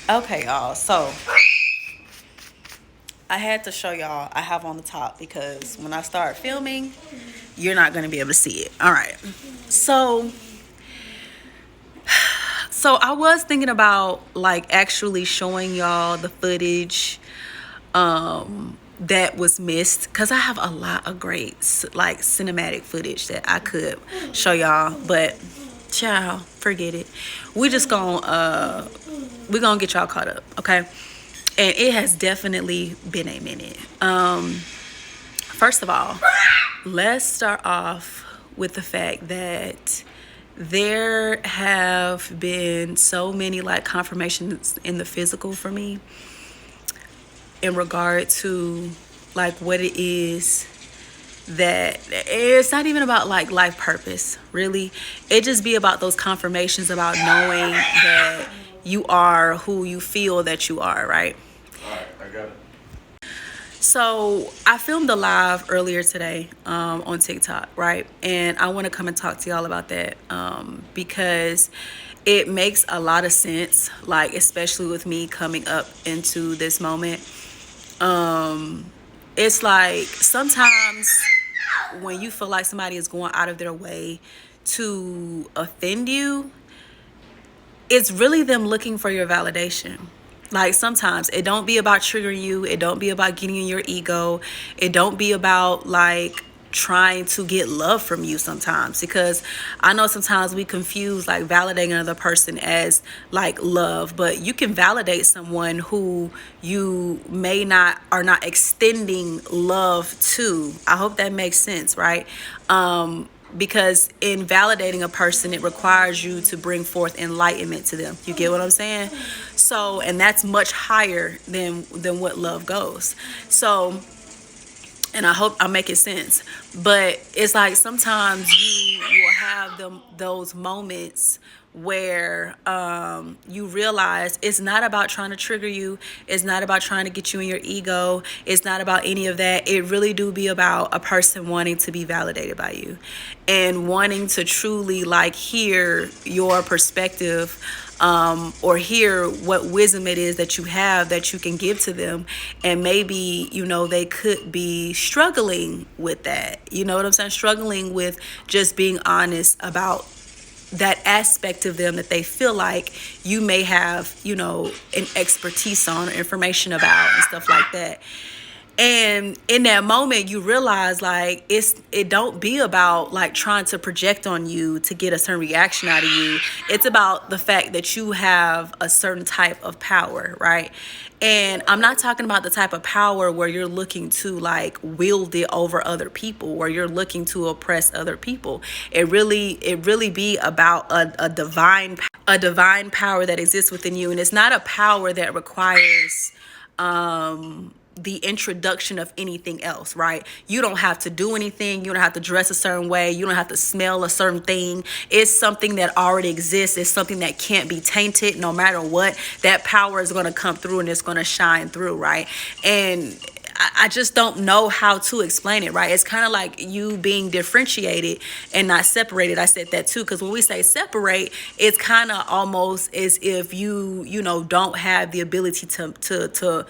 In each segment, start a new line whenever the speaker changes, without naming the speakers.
Okay, y'all. So I had to show y'all I have on the top because when I start filming, you're not gonna be able to see it. All right. So I was thinking about like actually showing y'all the footage that was missed because I have a lot of great like cinematic footage that I could show y'all, but child, forget it. We just gonna we're gonna get y'all caught up, okay? And it has definitely been a minute. First of all, let's start off with the fact that there have been so many like confirmations in the physical for me in regard to like what it is that it's not even about like life purpose, really. It just be about those confirmations about knowing that you are who you feel that you are, right?
All right, I got it.
So I filmed a live earlier today on TikTok, right? And I want to come and talk to y'all about that because it makes a lot of sense, like especially with me coming up into this moment. It's like sometimes when you feel like somebody is going out of their way to offend you, it's really them looking for your validation. Like sometimes it don't be about triggering you, it don't be about getting in your ego, it don't be about like trying to get love from you sometimes, because I know sometimes we confuse like validating another person as like love, but you can validate someone who you may not are not extending love to. I hope that makes sense, right? Because in validating a person, it requires you to bring forth enlightenment to them. You get what I'm saying? So, and that's much higher than what love goes. So, and I hope I'm making sense. But it's like sometimes you will have those moments where you realize it's not about trying to trigger you, it's not about trying to get you in your ego, it's not about any of that. It really do be about a person wanting to be validated by you and wanting to truly like hear your perspective, or hear what wisdom it is that you have that you can give to them. And maybe, they could be struggling with that. You know what I'm saying? Struggling with just being honest about that aspect of them that they feel like you may have, an expertise on or information about and stuff like that. And in that moment, you realize like it don't be about like trying to project on you to get a certain reaction out of you. It's about the fact that you have a certain type of power, right? And I'm not talking about the type of power where you're looking to like wield it over other people, where you're looking to oppress other people. It really be about a divine power that exists within you, and it's not a power that requires the introduction of anything else, right? You don't have to do anything. You don't have to dress a certain way. You don't have to smell a certain thing. It's something that already exists. It's something that can't be tainted. No matter what, that power is going to come through and it's going to shine through, right? And I just don't know how to explain it, right? It's kind of like you being differentiated and not separated. I said that too, because when we say separate, it's kind of almost as if you don't have the ability to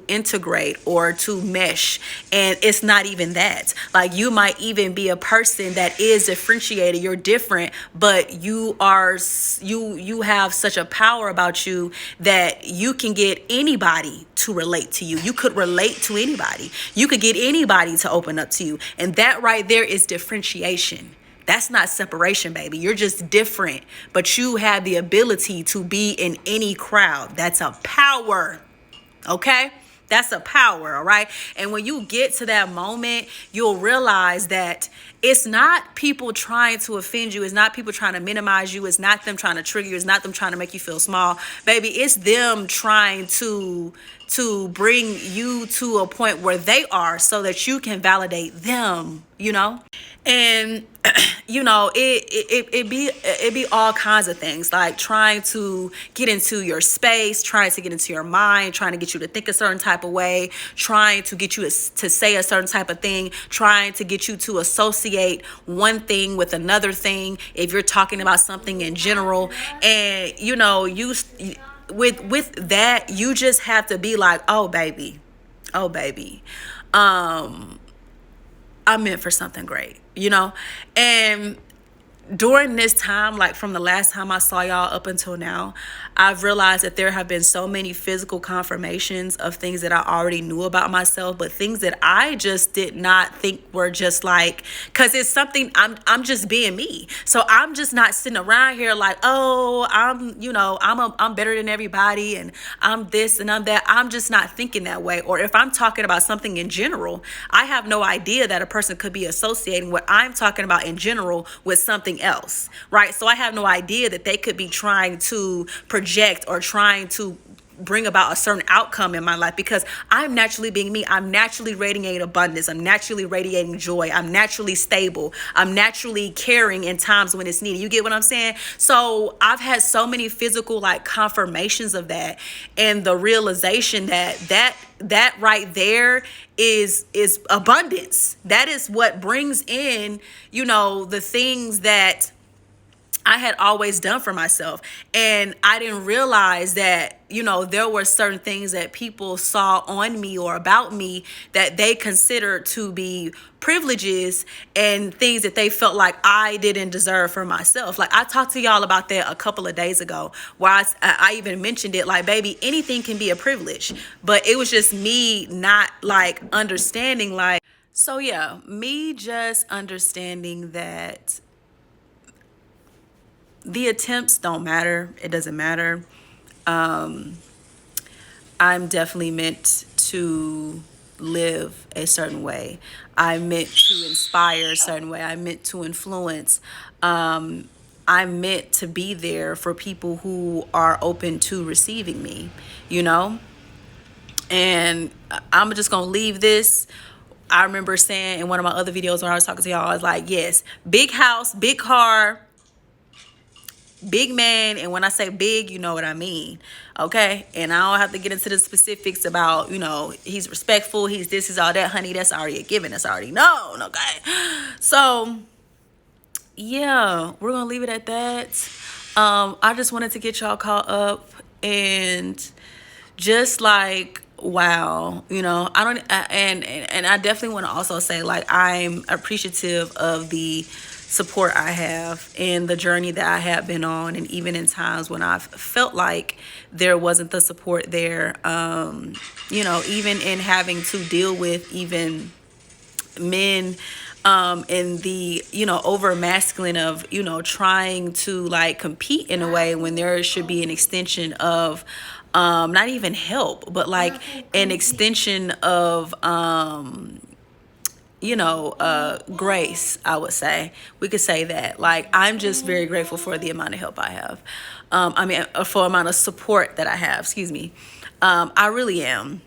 integrate or to mesh. And it's not even that. Like you might even be a person that is differentiated. You're different, but you have such a power about you that you can get anybody to relate to you. You could relate to anybody. You could get anybody to open up to you. And that right there is differentiation. That's not separation, baby. You're just different, but you have the ability to be in any crowd. That's a power. Okay? That's a power, all right? And when you get to that moment, you'll realize that it's not people trying to offend you. It's not people trying to minimize you. It's not them trying to trigger you. It's not them trying to make you feel small. Baby, it's them trying to bring you to a point where they are so that you can validate them, And it be all kinds of things, like trying to get into your space, trying to get into your mind, trying to get you to think a certain type of way, trying to get you to say a certain type of thing, trying to get you to associate one thing with another thing if you're talking about something in general. And with that, you just have to be like, oh baby, oh baby, I'm meant for something great, you know? And during this time, like from the last time I saw y'all up until now, I've realized that there have been so many physical confirmations of things that I already knew about myself, but things that I just did not think were just like, cause it's something I'm just being me. So I'm just not sitting around here like, oh, I'm better than everybody and I'm this and I'm that. I'm just not thinking that way. Or if I'm talking about something in general, I have no idea that a person could be associating what I'm talking about in general with something else, right? So I have no idea that they could be trying to project or trying to bring about a certain outcome in my life, because I'm naturally being me. I'm naturally radiating abundance. I'm naturally radiating joy. I'm naturally stable. I'm naturally caring in times when it's needed. You get what I'm saying? So I've had so many physical like confirmations of that, and the realization that right there is abundance. That is what brings in, the things that I had always done for myself. And I didn't realize that, there were certain things that people saw on me or about me that they considered to be privileges and things that they felt like I didn't deserve for myself. Like I talked to y'all about that a couple of days ago, where I even mentioned it, like, baby, anything can be a privilege, but it was just me not like understanding, like, so yeah, me just understanding that the attempts don't matter. It doesn't matter. I'm definitely meant to live a certain way. I'm meant to inspire a certain way. I'm meant to influence. I'm meant to be there for people who are open to receiving me, And I'm just going to leave this. I remember saying in one of my other videos when I was talking to y'all, I was like, yes, big house, big car, big man. And when I say big, you know what I mean. Okay. And I don't have to get into the specifics about, he's respectful. He's this, he's all that, honey. That's already a given. That's already known. Okay. So yeah, we're going to leave it at that. I just wanted to get y'all caught up and just like, wow, and I definitely want to also say, like, I'm appreciative of the support I have and the journey that I have been on, and even in times when I've felt like there wasn't the support there, even in having to deal with even men in the over masculine of trying to like compete in a way when there should be an extension of not even help, but like an extension of grace. I would say we could say that. Like, I'm just very grateful for the amount of help I have. For amount of support that I have, excuse me. I really am.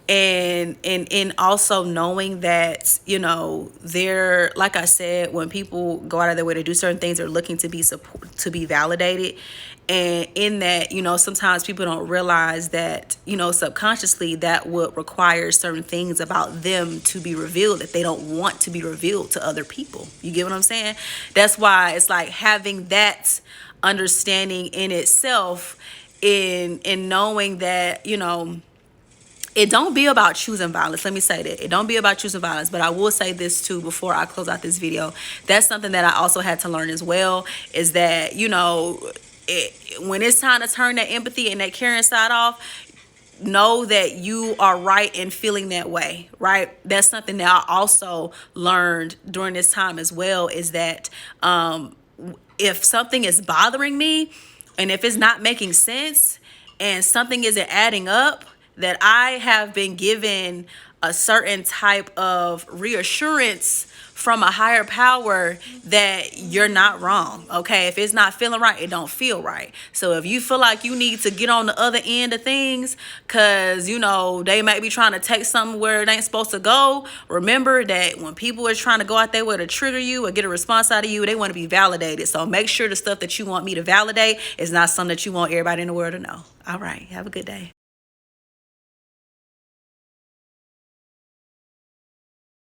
And also knowing that, they're, like I said, when people go out of their way to do certain things, they're looking to be validated. And in that, sometimes people don't realize that, subconsciously that would require certain things about them to be revealed that they don't want to be revealed to other people. You get what I'm saying? That's why it's like having that understanding in itself, in knowing that, it don't be about choosing violence. Let me say that. It don't be about choosing violence. But I will say this too before I close out this video. That's something that I also had to learn as well, is that, when it's time to turn that empathy and that caring side off, know that you are right in feeling that way, right? That's something that I also learned during this time as well, is that if something is bothering me and if it's not making sense and something isn't adding up, that I have been given a certain type of reassurance from a higher power that you're not wrong. Okay. If it's not feeling right, it don't feel right. So if you feel like you need to get on the other end of things, cause they might be trying to take something where it ain't supposed to go. Remember that when people are trying to go out there way to trigger you or get a response out of you, they want to be validated. So make sure the stuff that you want me to validate is not something that you want everybody in the world to know. All right. Have a good day.